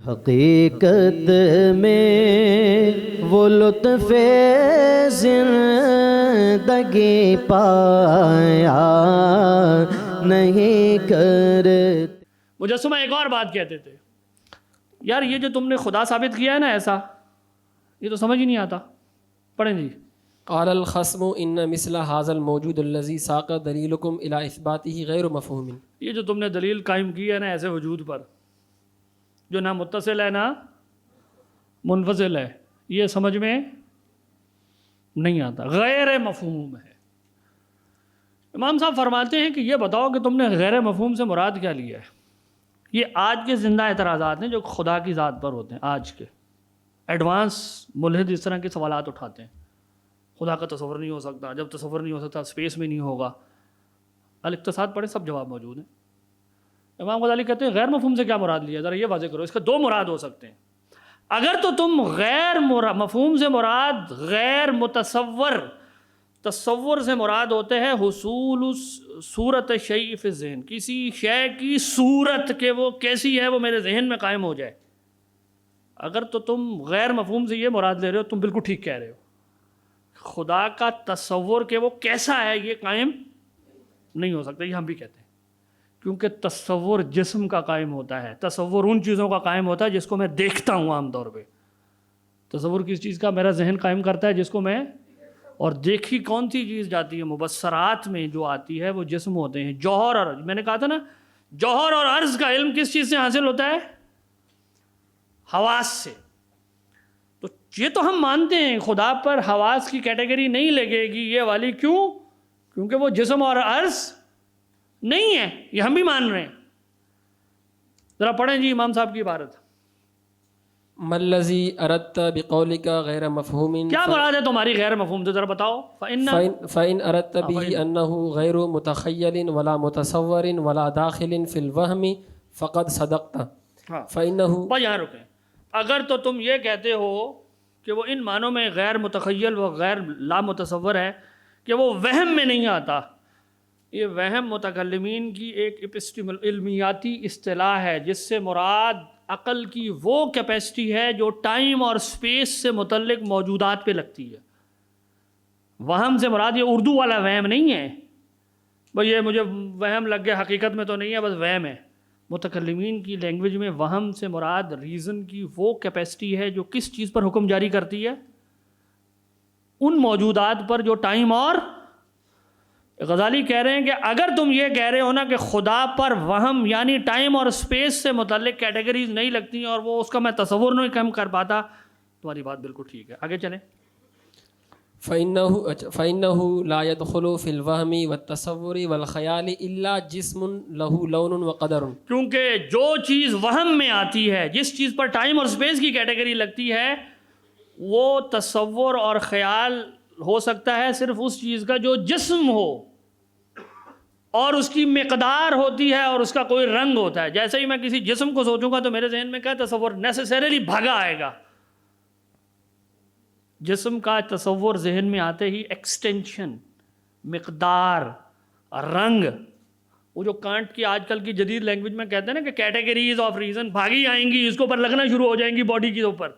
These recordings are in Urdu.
حقیقت میں وہ لطف زندگی پایا نہیں کرتے۔ مجسمہ ایک اور بات کہتے تھے، یار یہ جو تم نے خدا ثابت کیا ہے نا ایسا، یہ تو سمجھ ہی نہیں آتا۔ پڑھیں جی۔ قال الخصم ان مثل هذا الموجود الذي ساق دلیلکم الى اثباته غیر مفہوم۔ یہ جو تم نے دلیل قائم کی ہے نا ایسے وجود پر جو نہ متصل ہے نہ منفصل ہے، یہ سمجھ میں نہیں آتا، غیر مفہوم ہے۔ امام صاحب فرماتے ہیں کہ یہ بتاؤ کہ تم نے غیر مفہوم سے مراد کیا لیا ہے؟ یہ آج کے زندہ اعتراضات ہیں جو خدا کی ذات پر ہوتے ہیں۔ آج کے ایڈوانس ملحد اس طرح کے سوالات اٹھاتے ہیں، خدا کا تصور نہیں ہو سکتا، جب تصور نہیں ہو سکتا اسپیس میں نہیں ہوگا۔ الاقتصاد پڑھے، سب جواب موجود ہیں۔ امام غزالی کہتے ہیں غیر مفہوم سے کیا مراد لیا، ذرا یہ واضح کرو۔ اس کے دو مراد ہو سکتے ہیں۔ اگر تو تم غیر مفہوم سے مراد غیر متصور، تصور سے مراد ہوتے ہیں حصول صورت شیء فی الذہن، کسی شے کی صورت کہ وہ کیسی ہے وہ میرے ذہن میں قائم ہو جائے، اگر تو تم غیر مفہوم سے یہ مراد لے رہے ہو، تم بالکل ٹھیک کہہ رہے ہو۔ خدا کا تصور کہ وہ کیسا ہے یہ قائم نہیں ہو سکتا، یہ ہم بھی کہتے ہیں، کیونکہ تصور جسم کا قائم ہوتا ہے، تصور ان چیزوں کا قائم ہوتا ہے جس کو میں دیکھتا ہوں۔ عام طور پہ تصور کس چیز کا میرا ذہن قائم کرتا ہے؟ جس کو میں، اور دیکھی کون سی چیز جاتی ہے؟ مبصرات میں جو آتی ہے وہ جسم ہوتے ہیں۔ جوہر اور، میں نے کہا تھا نا، جوہر اور عرض کا علم کس چیز سے حاصل ہوتا ہے؟ حواس سے۔ تو یہ تو ہم مانتے ہیں خدا پر حواس کی کیٹیگری نہیں لگے گی یہ والی، کیوں؟ کیونکہ وہ جسم اور عرض نہیں ہے، یہ ہم بھی مان رہے ہیں۔ ذرا پڑھیں جی امام صاحب کی عبارت۔ ما الذی اردت بقولک غیر مفہوم، کیا مراد ہے تمہاری غیر مفہوم سے، ذرا بتاؤ۔ فإن اردت به انه غیر متخیل ولا متصور ولا داخل فی الوہم فقد صدقت۔ فإنه، بس یہاں رکیں۔ اگر تو تم یہ کہتے ہو کہ وہ ان معنوں میں غیر متخیل و غیر لا متصور ہے کہ وہ وہم میں نہیں آتا، یہ وہم متکلمین کی ایک علمیاتی اصطلاح ہے جس سے مراد عقل کی وہ کیپیسٹی ہے جو ٹائم اور سپیس سے متعلق موجودات پہ لگتی ہے۔ وہم سے مراد یہ اردو والا وہم نہیں ہے، بھئی یہ مجھے وہم لگ گیا، حقیقت میں تو نہیں ہے، بس وہم ہے۔ متکلمین کی لینگویج میں وہم سے مراد ریزن کی وہ کیپیسٹی ہے جو کس چیز پر حکم جاری کرتی ہے؟ ان موجودات پر جو ٹائم اور، غزالی کہہ رہے ہیں کہ اگر تم یہ کہہ رہے ہو نا کہ خدا پر وہم یعنی ٹائم اور اسپیس سے متعلق کیٹیگریز نہیں لگتی اور وہ اس کا میں تصور نہیں کم کر پاتا، تمہاری بات بالکل ٹھیک ہے۔ آگے چلیں۔ فإنه لا يدخل في الوهم والتصور والخیال الا جسم له لون وقدر، کیونکہ جو چیز وہم میں آتی ہے، جس چیز پر ٹائم اور اسپیس کی کیٹیگری لگتی ہے، وہ تصور اور خیال ہو سکتا ہے صرف اس چیز کا جو جسم ہو اور اس کی مقدار ہوتی ہے اور اس کا کوئی رنگ ہوتا ہے۔ جیسے ہی میں کسی جسم کو سوچوں گا تو میرے ذہن میں کیا تصور؟ نیسیسریلی بھاگا آئے گا۔ جسم کا تصور ذہن میں آتے ہی ایکسٹینشن، مقدار، رنگ، وہ جو کانٹ کی آج کل کی جدید لینگویج میں کہتے ہیں نا کہ کیٹیگریز آف ریزن بھاگی آئیں گی، اس کے اوپر لگنا شروع ہو جائیں گی باڈی کے اوپر۔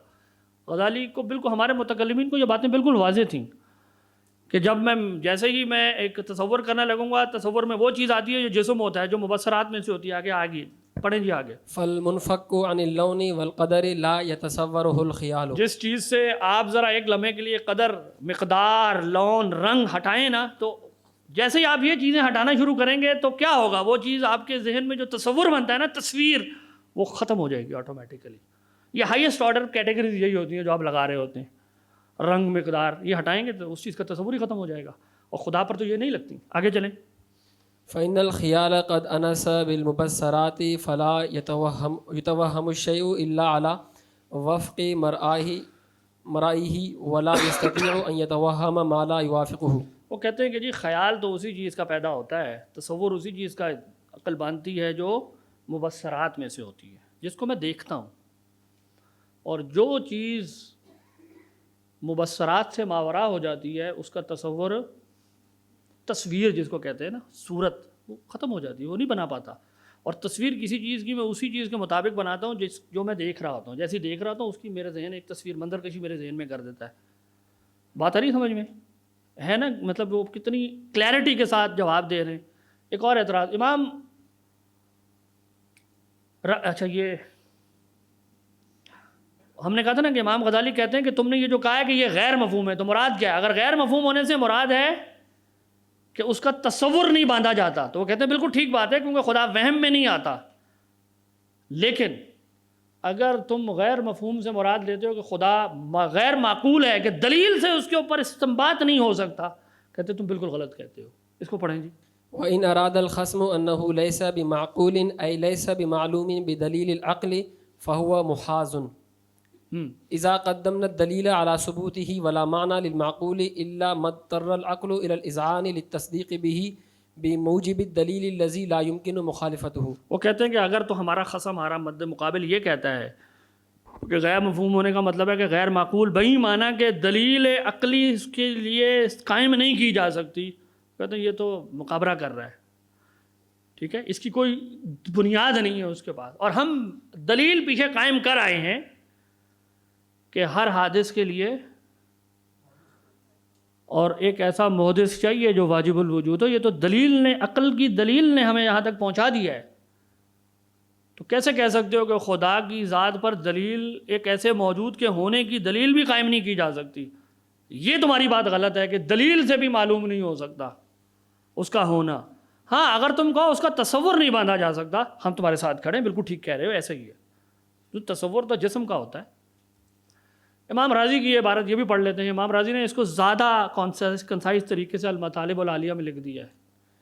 غزالی کو بالکل، ہمارے متکلمین کو یہ باتیں بالکل واضح تھیں کہ جب میں، جیسے ہی میں ایک تصور کرنے لگوں گا، تصور میں وہ چیز آتی ہے جو جسم ہوتا ہے، جو مبصرات میں سے ہوتی ہے۔ آگے پڑھیں جی آگے۔ فالمنفک عن اللون والقدر لا يتصوره الخیال، جس چیز سے آپ ذرا ایک لمحے کے لیے قدر، مقدار، لون، رنگ ہٹائیں نا، تو جیسے ہی آپ یہ چیزیں ہٹانا شروع کریں گے تو کیا ہوگا؟ وہ چیز آپ کے ذہن میں جو تصور بنتا ہے نا، تصویر، وہ ختم ہو جائے گی آٹومیٹیکلی۔ یہ ہائیسٹ آرڈر کیٹیگریز یہی ہوتی ہیں جو آپ لگا رہے ہوتے ہیں، رنگ، مقدار، یہ ہٹائیں گے تو اس چیز کا تصور ہی ختم ہو جائے گا، اور خدا پر تو یہ نہیں لگتی۔ آگے چلیں۔ فإن الخیال قد انس بالمبصرات فلا يتوهم الشيء الا على وفق مرائه ولا يستطيع ان يتوهم ما لا يوافقه۔ وہ کہتے ہیں کہ جی خیال تو اسی چیز کا پیدا ہوتا ہے، تصور اسی چیز کا عقل باندھتی ہے جو مبصرات میں سے ہوتی ہے، جس کو میں دیکھتا ہوں، اور جو چیز مبصرات سے ماورا ہو جاتی ہے اس کا تصور، تصویر جس کو کہتے ہیں نا، صورت، وہ ختم ہو جاتی ہے، وہ نہیں بنا پاتا۔ اور تصویر کسی چیز کی میں اسی چیز کے مطابق بناتا ہوں جو میں دیکھ رہا ہوتا ہوں. جیسی دیکھ رہا ہوتا ہوں اس کی میرے ذہن ایک تصویر منظر کشی میرے ذہن میں کر دیتا ہے. بات آ رہی سمجھ میں ہے نا؟ مطلب وہ کتنی کلیئرٹی کے ساتھ جواب دے رہے ہیں. ایک اور اعتراض اچھا یہ ہم نے کہا تھا نا کہ امام غزالی کہتے ہیں کہ تم نے یہ جو کہا ہے کہ یہ غیر مفہوم ہے تو مراد کیا ہے؟ اگر غیر مفہوم ہونے سے مراد ہے کہ اس کا تصور نہیں باندھا جاتا تو وہ کہتے ہیں بالکل ٹھیک بات ہے کیونکہ خدا وہم میں نہیں آتا. لیکن اگر تم غیر مفہوم سے مراد لیتے ہو کہ خدا غیر معقول ہے کہ دلیل سے اس کے اوپر استنباط نہیں ہو سکتا، کہتے تم بالکل غلط کہتے ہو. اس کو پڑھیں جی. وإن أراد الخصم أنه ليس بمعقول أي ليس بمعلوم بدليل العقل فهو محاز إذا قدمنا الدليل على ثبوته ولا معنى للمعقول إلا ما اضطر العقل إلى الإذعان للتصديق به بموجب الدليل الذي لا يمكن مخالفته. وہ کہتے ہیں کہ اگر تو ہمارا خصم ہمارا مد مقابل یہ کہتا ہے کہ غیر مفہوم ہونے کا مطلب ہے کہ غیر معقول، بہی معنی کہ دلیل عقلی اس کے لیے قائم نہیں کی جا سکتی، کہتے ہیں یہ تو مقابرہ کر رہا ہے. ٹھیک ہے، اس کی کوئی بنیاد نہیں ہے اس کے پاس. اور ہم دلیل پیچھے قائم کر آئے ہیں کہ ہر حادث کے لیے اور ایک ایسا محدث چاہیے جو واجب الوجود ہو. یہ تو دلیل نے، عقل کی دلیل نے ہمیں یہاں تک پہنچا دیا ہے. تو کیسے کہہ سکتے ہو کہ خدا کی ذات پر دلیل، ایک ایسے موجود کے ہونے کی دلیل بھی قائم نہیں کی جا سکتی؟ یہ تمہاری بات غلط ہے کہ دلیل سے بھی معلوم نہیں ہو سکتا اس کا ہونا. ہاں اگر تم کہو اس کا تصور نہیں باندھا جا سکتا، ہم تمہارے ساتھ کھڑے ہیں، بالکل ٹھیک کہہ رہے ہو، ایسا ہی ہے. جو تصور تو جسم کا ہوتا ہے. امام راضی کی یہ عبارت یہ بھی پڑھ لیتے ہیں. امام راضی نے اس کو زیادہ کنسائز طریقے سے المطالب العالیہ میں لکھ دیا ہے.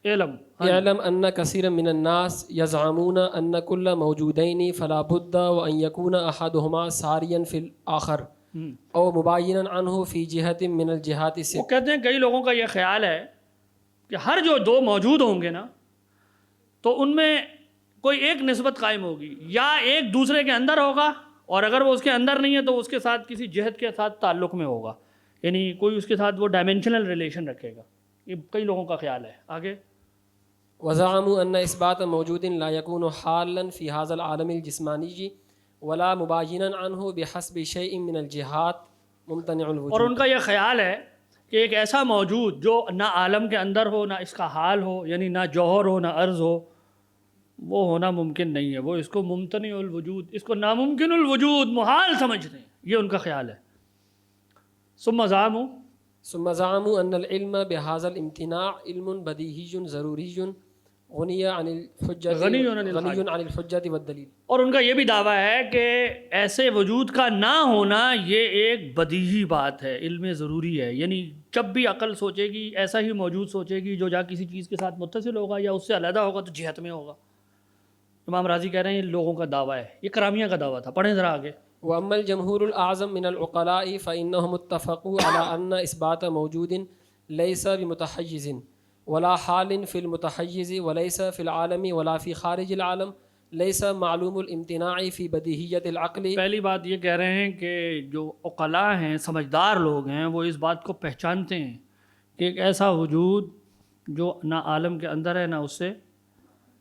اعلم ان كثيرا من الناس يزعمون ان كل موجودين فلا بد وان يكون احدهما ساريا في الاخر او مباينا عنه في جهه من الجهات الست. وہ کہتے ہیں کئی لوگوں کا یہ خیال ہے کہ ہر جو دو موجود ہوں گے نا تو ان میں کوئی ایک نسبت قائم ہوگی، یا ایک دوسرے کے اندر ہوگا، اور اگر وہ اس کے اندر نہیں ہے تو اس کے ساتھ کسی جہت کے ساتھ تعلق میں ہوگا، یعنی کوئی اس کے ساتھ وہ ڈائمینشنل ریلیشن رکھے گا. یہ کئی لوگوں کا خیال ہے. آگے وزعموا ان اثبات موجود لا يكون حالا في هذا العالم الجسماني ولا مباينا عنه بحسب شيء من الجهات ممتنع الوجود. اور ان کا یہ خیال ہے کہ ایک ایسا موجود جو نہ عالم کے اندر ہو، نہ اس کا حال ہو، یعنی نہ جوہر ہو نہ عرض ہو، وہ ہونا ممکن نہیں ہے. وہ اس کو ممتنع الوجود، اس کو ناممکن الوجود، محال سمجھتے ہیں. یہ ان کا خیال ہے. ثم زعموا ان العلم بهذا الامتناع علم بديهي ضروري غنی عن الحجت والدلیل. اور ان کا یہ بھی دعویٰ ہے کہ ایسے وجود کا نہ ہونا یہ ایک بدیہی بات ہے، علم ضروری ہے. یعنی جب بھی عقل سوچے گی ایسا ہی موجود سوچے گی جو جا کسی چیز کے ساتھ متصل ہوگا یا اس سے علیحدہ ہوگا تو جہت میں ہوگا. امام راضی کہہ رہے ہیں یہ لوگوں کا دعویٰ ہے، یہ کرامیہ کا دعویٰ تھا. پڑھیں ذرا آگے. واما الجمهور الاعظم من العقلاء فانهم اتفقوا على ان اثبات موجود ليس بمتحيز ولا حال في المتحيز وليس في العالم ولا في خارج العالم ليس معلوم الامتناع في بديهية العقل. پہلی بات یہ کہہ رہے ہیں کہ جو عقلاء ہیں، سمجھدار لوگ ہیں، وہ اس بات کو پہچانتے ہیں کہ ایک ایسا وجود جو نہ عالم کے اندر ہے نہ اس سے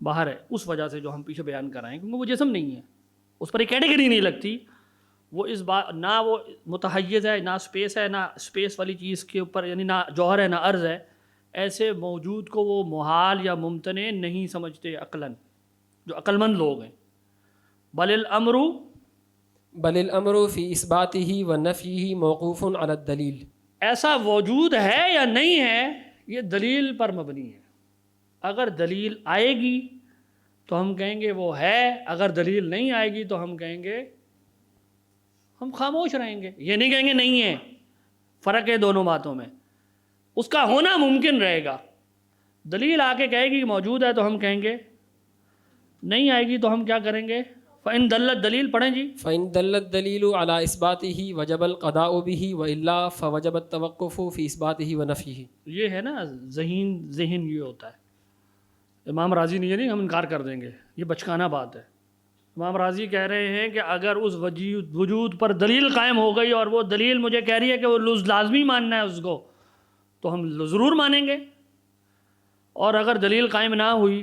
باہر ہے، اس وجہ سے جو ہم پیچھے بیان کر رہے ہیں، کیونکہ وہ جسم نہیں ہے، اس پر ایک کیٹیگری نہیں لگتی. وہ اس بات نہ وہ متحیز ہے، نہ اسپیس ہے، نہ اسپیس والی چیز کے اوپر، یعنی نہ جوہر ہے نہ عرض ہے. ایسے موجود کو وہ محال یا ممتنع نہیں سمجھتے عقلاً، جو عقل مند لوگ ہیں. بل الامر فی اثباته ونفیه موقوف علی الدلیل. ایسا موجود ہے یا نہیں ہے یہ دلیل پر مبنی ہے. اگر دلیل آئے گی تو ہم کہیں گے وہ ہے، اگر دلیل نہیں آئے گی تو ہم کہیں گے، ہم خاموش رہیں گے. یہ نہیں کہیں گے نہیں ہے. فرق ہے دونوں باتوں میں. اس کا ہونا ممکن رہے گا. دلیل آ کے کہے گی موجود ہے تو ہم کہیں گے، نہیں آئے گی تو ہم کیا کریں گے؟ فَإِن دَلَّتْ دلیل پڑھیں جی. فَإِن دَلَّتْ الدَّلِيلُ عَلَى إِثْبَاتِهِ وَجَبَ الْقَضَاءُ بِهِ وَإِلَّا فَوَجَبَ التَّوَقُّفُ فِي إِثْبَاتِهِ وَنَفْيِهِ. یہ ہے نا ذہن یہ ہوتا ہے. امام راضی نے یہ نہیں ہم انکار کر دیں گے، یہ بچکانہ بات ہے. امام راضی کہہ رہے ہیں کہ اگر اس وجود پر دلیل قائم ہو گئی اور وہ دلیل مجھے کہہ رہی ہے کہ وہ لازمی ماننا ہے اس کو، تو ہم ضرور مانیں گے. اور اگر دلیل قائم نہ ہوئی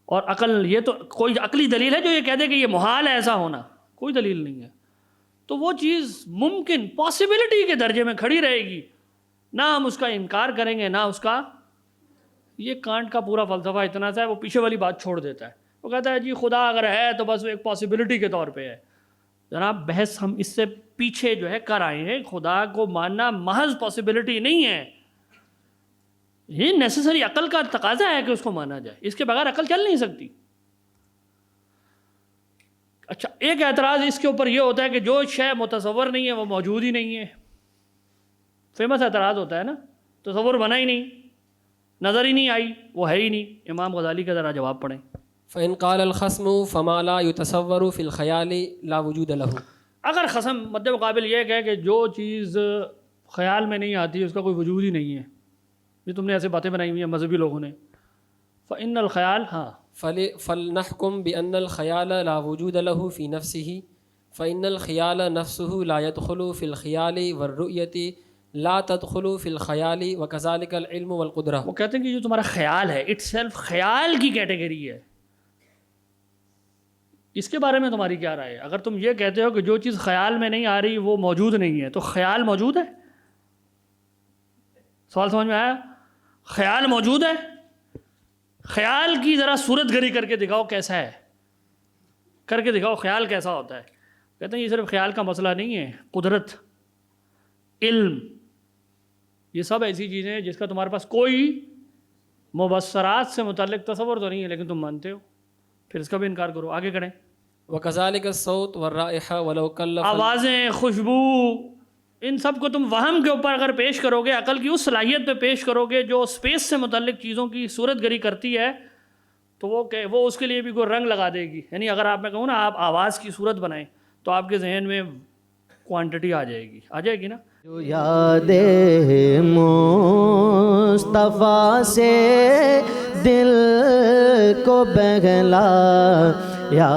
اور عقل، یہ تو کوئی عقلی دلیل ہے جو یہ کہہ دے کہ یہ محال ہے ایسا ہونا؟ کوئی دلیل نہیں ہے. تو وہ چیز ممکن پاسبلٹی کے درجے میں کھڑی رہے گی، نہ ہم اس کا انکار کریں گے نہ اس کا. یہ کانٹ کا پورا فلسفہ اتنا سا ہے، وہ پیچھے والی بات چھوڑ دیتا ہے. وہ کہتا ہے جی خدا اگر ہے تو بس وہ ایک پاسبلٹی کے طور پہ ہے. جناب بحث ہم اس سے پیچھے جو ہے کر آئے ہیں. خدا کو ماننا محض پاسبلٹی نہیں ہے، یہ نیسیسری عقل کا تقاضا ہے کہ اس کو مانا جائے. اس کے بغیر عقل چل نہیں سکتی. اچھا، ایک اعتراض اس کے اوپر یہ ہوتا ہے کہ جو شے متصور نہیں ہے وہ موجود ہی نہیں ہے. فیمس اعتراض ہوتا ہے نا، تصور بنا ہی نہیں، نظر ہی نہیں آئی، وہ ہے ہی نہیں. امام غزالی کا ذرا جواب پڑھیں. فإن قال الخصم فما لا يتصور في الخيال لا وجود له. اگر خصم مد مقابل یہ کہے کہ جو چیز خیال میں نہیں آتی اس کا کوئی وجود ہی نہیں ہے، یہ تم نے ایسے باتیں بنائی ہوئی ہیں مذہبی لوگوں نے. فإن الخیال، ہاں فلنحكم بأن الخيال لا وجود له في نفسه فإن الخيال نفسه لا يدخل في الخيال والرؤية لا تدخل في الخيال وكذلك العلم والقدرة. وہ کہتے ہیں کہ جو تمہارا خیال ہے اٹ سیلف خیال کی کیٹیگری ہے. اس کے بارے میں تمہاری کیا رائے ہے؟ اگر تم یہ کہتے ہو کہ جو چیز خیال میں نہیں آ رہی وہ موجود نہیں ہے، تو خیال موجود ہے؟ سوال سمجھ میں آیا؟ خیال موجود ہے؟ خیال کی ذرا صورت گری کر کے دکھاؤ کیسا ہے، کر کے دکھاؤ خیال کیسا ہوتا ہے. کہتے ہیں یہ صرف خیال کا مسئلہ نہیں ہے، قدرت، علم، یہ سب ایسی چیزیں ہیں جس کا تمہارے پاس کوئی مبصرات سے متعلق تصور تو نہیں ہے لیکن تم مانتے ہو، پھر اس کا بھی انکار کرو. آگے کریں. وكذلك الصوت والرائحة ولو كلف. آوازیں، خوشبو، ان سب کو تم وہم کے اوپر اگر پیش کرو گے، عقل کی اس صلاحیت پہ پیش کرو گے جو اسپیس سے متعلق چیزوں کی صورت گری کرتی ہے، تو وہ اس کے لیے بھی کوئی رنگ لگا دے گی. یعنی اگر آپ میں کہوں نا آپ آواز کی صورت بنائیں تو آپ کے ذہن میں کوانٹٹی آ جائے گی نا. جو یاد مصطفیٰ سے دل کو بہلا یا